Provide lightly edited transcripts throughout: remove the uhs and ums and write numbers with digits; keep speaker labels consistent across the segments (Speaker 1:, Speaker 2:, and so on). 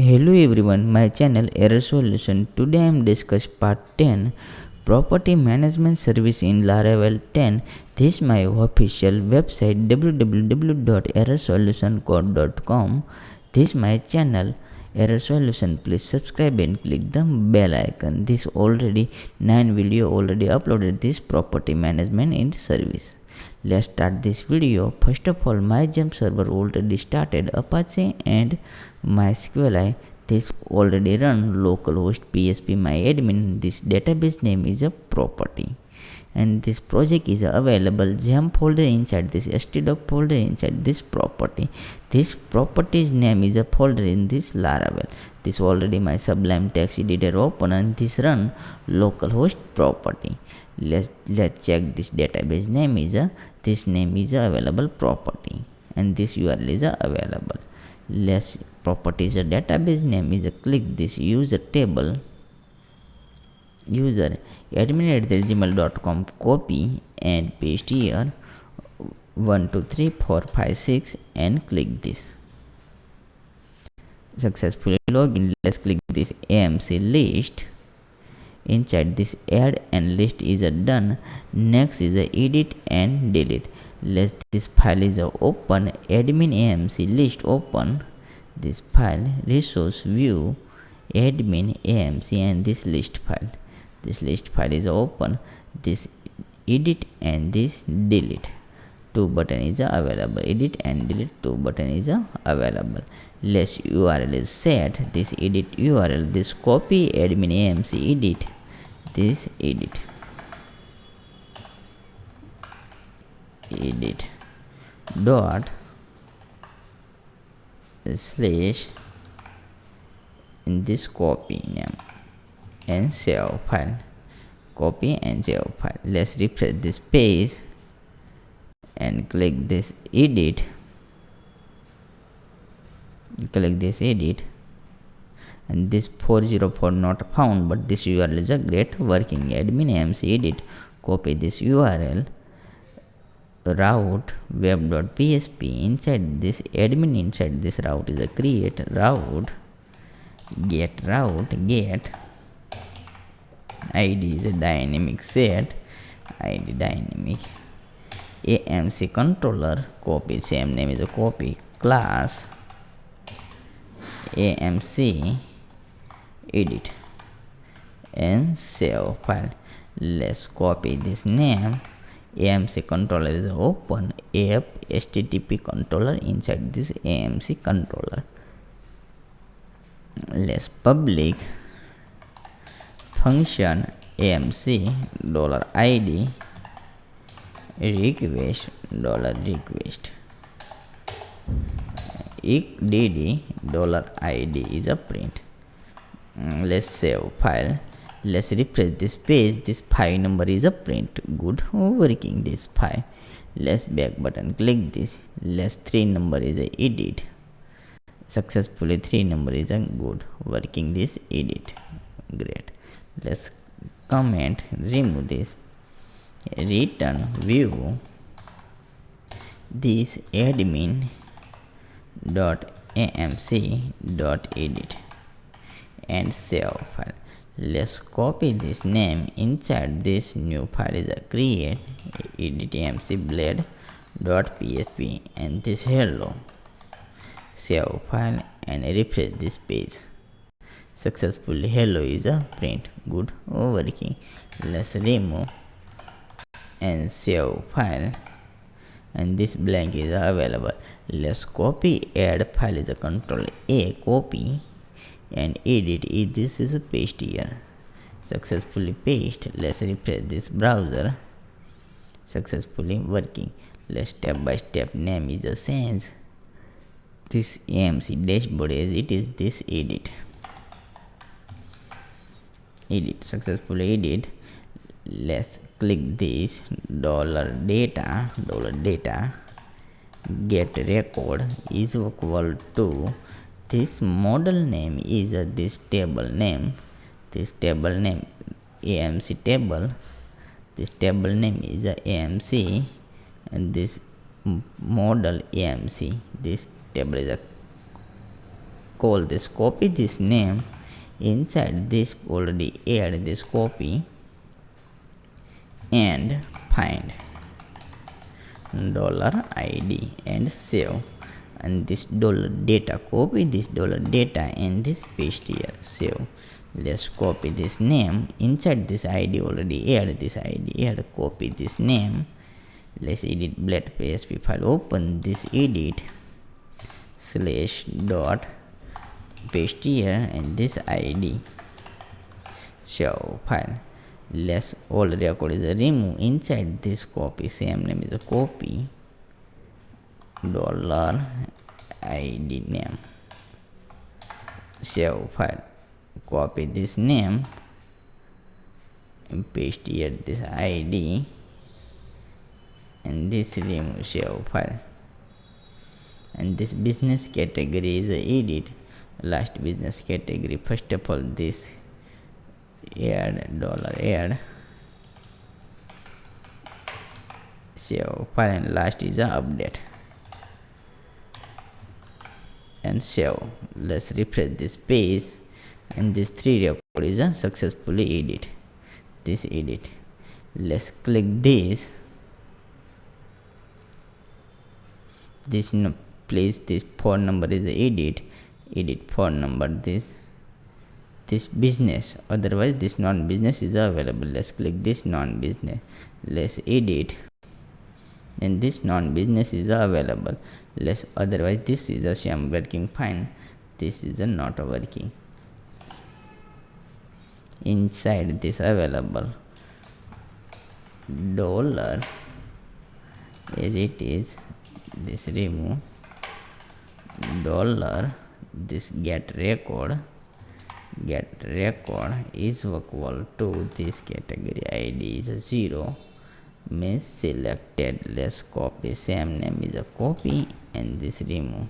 Speaker 1: Hello everyone, my channel Error Solution. Today I am discuss part 10 Property Management Service in Laravel 10. This is my official website www.errorsolutioncode.com. This is my channel Error Solution. Please subscribe and click the bell icon. This already 9 video already uploaded this property management in service. Let's start this video. First of all, my jump server already started Apache and MySQLi. This already run localhost PHP my admin. This database name is a property, and this project is available gem folder inside this htdoc folder inside this property. This property's name is a folder in this Laravel. This already my Sublime text editor open, and this run localhost property. Let's check this database name is this name is available property, and this URL is available. Let's properties a database name is click this user table user admin@gmail.com, copy and paste here 1 2 3 4 5 6 and click this. Successfully login. Let's click this AMC list. Inside this add and list is done. Next is edit and delete. Let's this file is open. Admin AMC list open. This file resource view admin AMC and this list file. This list file is open. This edit and this delete. 2 button is available. Edit and delete 2 button is available. Let's URL is set. This edit URL. This copy admin AMC edit. This edit dot slash in this copy name and save file. Copy and save file. Let's refresh this page and click this edit. Click this edit, and this 404 not found, but this URL is a great working. Admin AMC edit. Copy this URL route web.php. Inside this admin, inside this route is a create route get id is a dynamic set id dynamic AMC controller. Copy same name is a copy class AMC edit and save file. Let's copy this name. AMC controller is open. app http controller inside this AMC controller. Let's public function AMC $id request $request dd $id is a print. Let's save file. Let's refresh this page. This file number is a print. Good working this file. Let's back button click this. Let's 3 number is a edit. Successfully 3 number is a good working this edit. Great. Let's comment remove this. Return view this admin dot amc dot edit and save file. Let's copy this name inside this new file is a create edit amc blade dot php and this hello. Save file and refresh this page. Successfully hello is a print. Good working. Let's remove and save file, and this blank is available. Let's copy add file is a control A copy and edit it. This is a paste here. Successfully paste. Let's refresh this browser. Successfully working. Let's step by step name is a change this AMC dashboard as it is this edit successfully edit. Let's click this $data get record is equal to this model name is this table name AMC table. This table name is AMC and this model AMC. This table is call this, copy this name inside this, already add this copy and find $id and save. And this $data, copy this $data and this paste here, save. Let's copy this name inside this id, already add this id, add, copy this name. Let's edit blade PHP file, open this edit slash dot, paste here and this id, show file. Let's all record is a remove inside this copy, same name is a copy $id name, save file. Copy this name and paste here this id and this remove, save file. And this business category is a edit, last business category. First of all, this add $add, save file, and last is a update and save. Let's refresh this page and this 3 record is a successfully edit, this edit. Let's click this place this phone number is edit phone number, this business, otherwise this non-business is available. Let's click this non-business, let's edit and this non-business is available. Let's, otherwise this is a same working fine, this is a not working. Inside this available dollar as it is, this remove dollar, this get record is equal to this category id is a 0, means selected. Let's copy, same name is a copy and this remove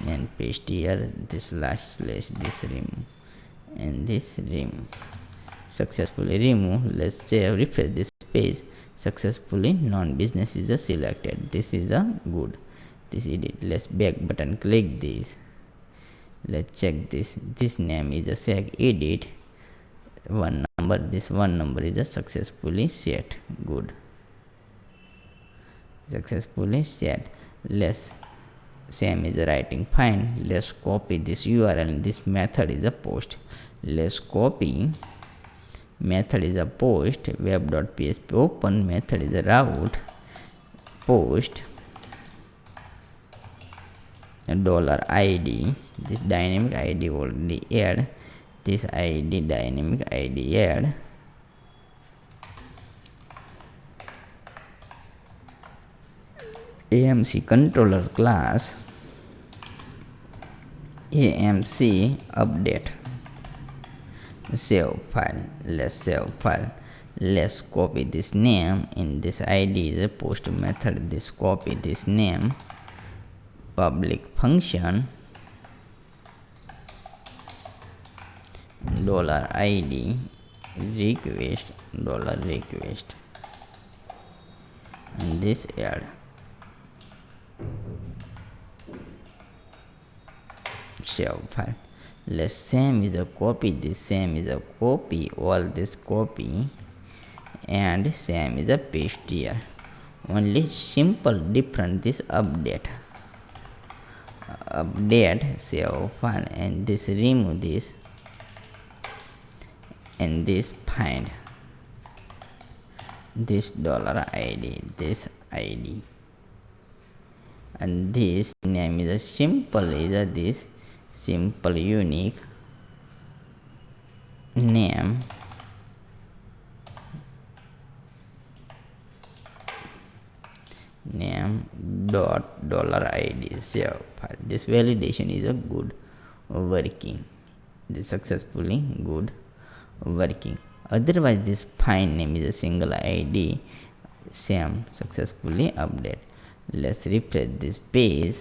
Speaker 1: and paste here this last slash, this remove and this remove, successfully remove. Let's save, refresh this page, successfully non-business is a selected, this is a good, this edit. Let's back button, click this, let's check this name is a seg edit one number, this one number is a successfully set, good, successfully set. Let's, same is a writing fine. Let's copy this URL, this method is a post. Let's copy, method is a post, web.php open, method is a route, post $id, this dynamic id already add, this id dynamic id add, AMC controller class, AMC update, save file. Let's save file. Let's copy this name in this id is a post method, this copy this name, public function $id request and this add, save file. Let's same is a copy, this same is a copy, all this copy and same is a paste here, only simple different this update, save file and this remove this and this find this $id, this id and this name is a simple is a this simple unique name dot $id, save file. This validation is a good working, this successfully good working. Otherwise this find name is a single id, same successfully update. Let's refresh this page,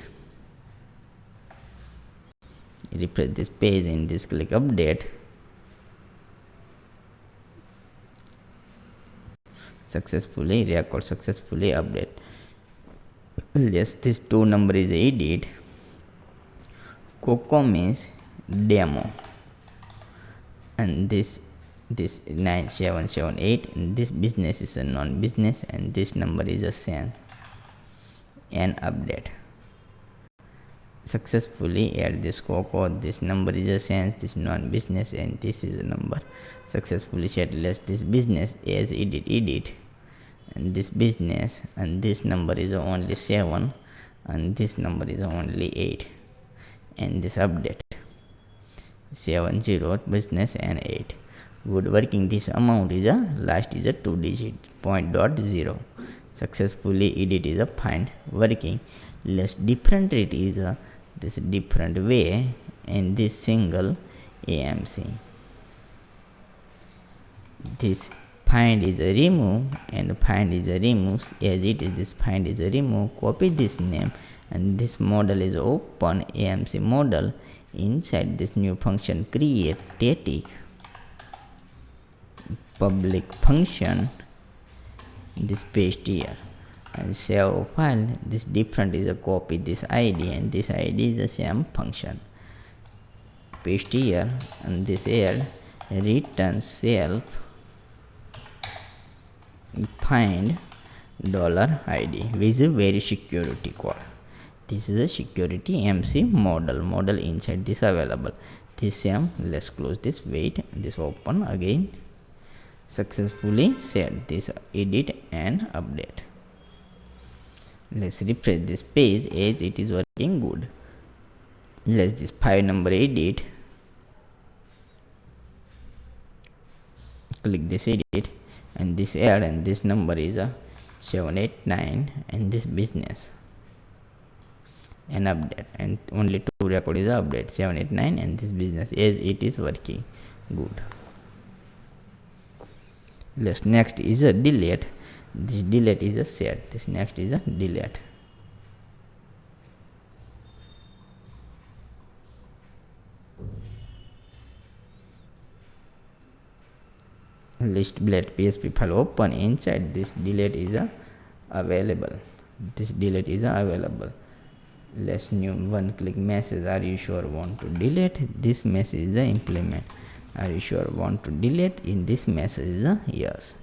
Speaker 1: in this click update, successfully record, successfully update. Yes, this 2 number is edit Coco means demo, and this 9778, and this business is a non-business, and this number is a send and update. Successfully add this Coco, this number is a send, this non-business, and this is a number. Successfully set less this business as edit, and this business and this number is only 7, and this number is only 8, and this update 70 business and 8. Good working. This amount is a last is a 2 digit point dot 0. Successfully edit is a find working. Less different it is a this different way, and this single AMC. This find is a remove, and find is a remove as it is. This find is a remove. Copy this name, and this model is open AMC model. Inside this new function create static public function, this paste here and save file. This different is a copy this ID, and this ID is the same function. Paste here, and this here return self find $ID, which is a very security code. This is a security MC model inside this available. This same, let's close this, wait, this open again. Successfully set this edit and update. Let's refresh this page as it is working good. Let's this 5 number edit, click this edit, and this add, and this number is a 789, and this business and update, and only 2 record is update 789, and this business as it is working good. Let's next is a delete. This delete is a set. This next is a delete. List blade PHP file open. Inside this delete is a available. This delete is a available. Let's new one click message. Are you sure want to delete? This message is a implement. Are you sure want to delete? In this message is a yes,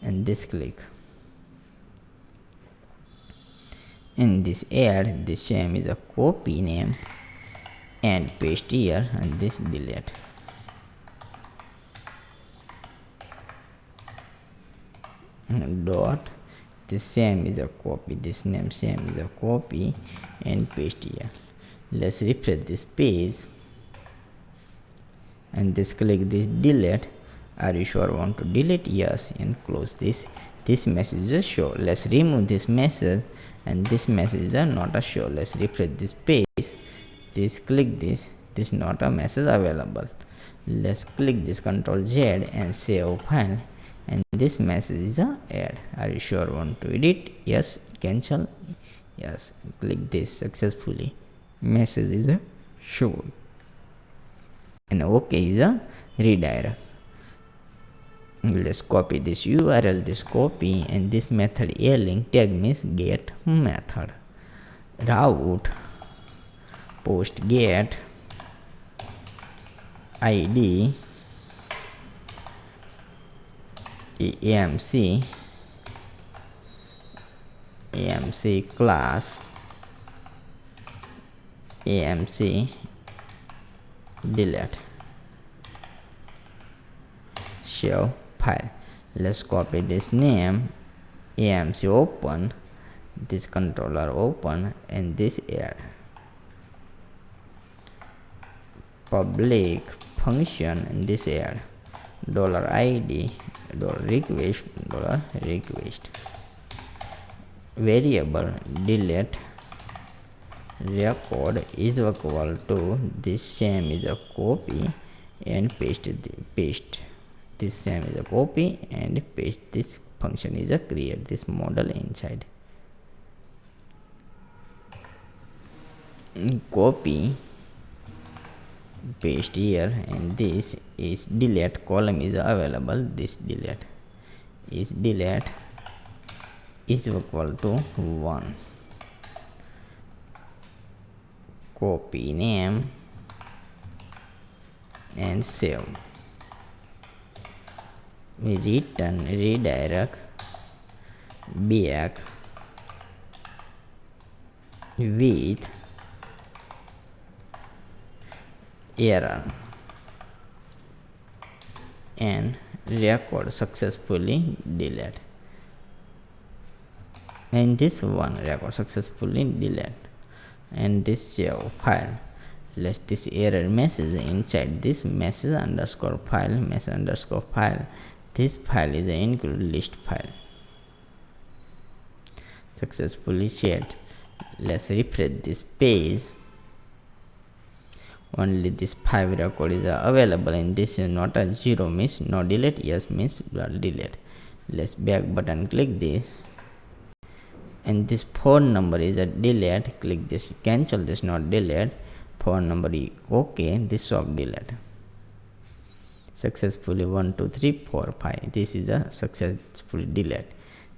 Speaker 1: and this click. In this add, this same is a copy name and paste here, and this delete. Dot, this same is a copy, this name same is a copy and paste here. Let's refresh this page, and this click this delete. Are you sure want to delete? Yes, and close this. This message is show. Let's remove this message, and this message is not a show. Let's refresh this page. This click this not a message available. Let's click this Ctrl Z and save file, and this message is a add. Are you sure want to edit? Yes. Cancel. Yes. Click this successfully. Message is a show, and OK is a redirect. Let's copy this URL, this copy, and this method a link tag means get method. Route post get ID AMC class AMC delete. Show file. Let's copy this name AMC open, this controller open, and this add public function, and this add $ID $request variable delete record is equal to this same is a copy and paste. This same is a copy and paste. This function is a create this model inside. Copy paste here, and this is delete column is available. This delete is equal to 1. Copy name and save. We redirect back with error and record successfully delete. And this one record successfully delete. And this save file. Let this error message inside this message underscore file. This file is an include list file. Successfully shared. Let's refresh this page. Only this 5 record is available, and this is not a 0 means no delete, yes means delete. Let's back button, click this, and this phone number is a delete. Click this, cancel this, not delete. Phone number is okay, this of delete. Successfully 1 2 3 4 5. This is a successfully delete.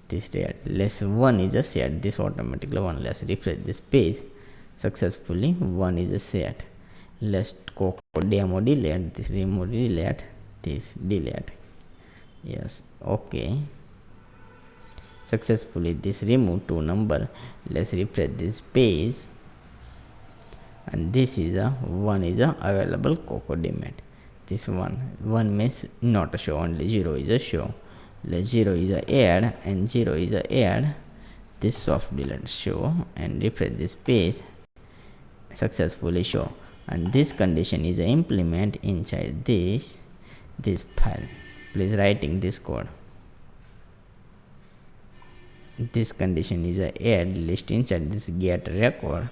Speaker 1: This delete. Less 1 is a set, this automatically 1. Let's refresh this page. Successfully 1 is a set. Let's go demo delete, this remove delete, this delete, yes, okay. Successfully this remove 2 number. Let's refresh this page, and this is a 1 is a available cocodemate. This one means not a show, only 0 is a show. Let's 0 is a add, and 0 is a add. This soft delete show, and refresh this page. Successfully show, and this condition is implement inside this file. Please writing this code. This condition is a add list inside this get record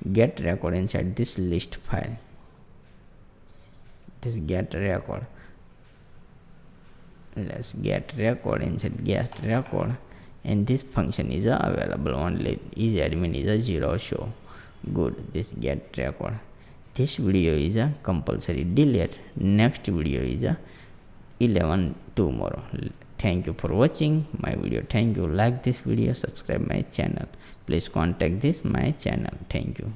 Speaker 1: inside this list file. This get record. Let's get record inside get record, and this function is available only is admin is a 0 show. Good, this get record. This video is a compulsory delete. Next video is a 11 tomorrow. Thank you for watching my video. Thank you. Like this video, subscribe my channel. Please contact this my channel. Thank you.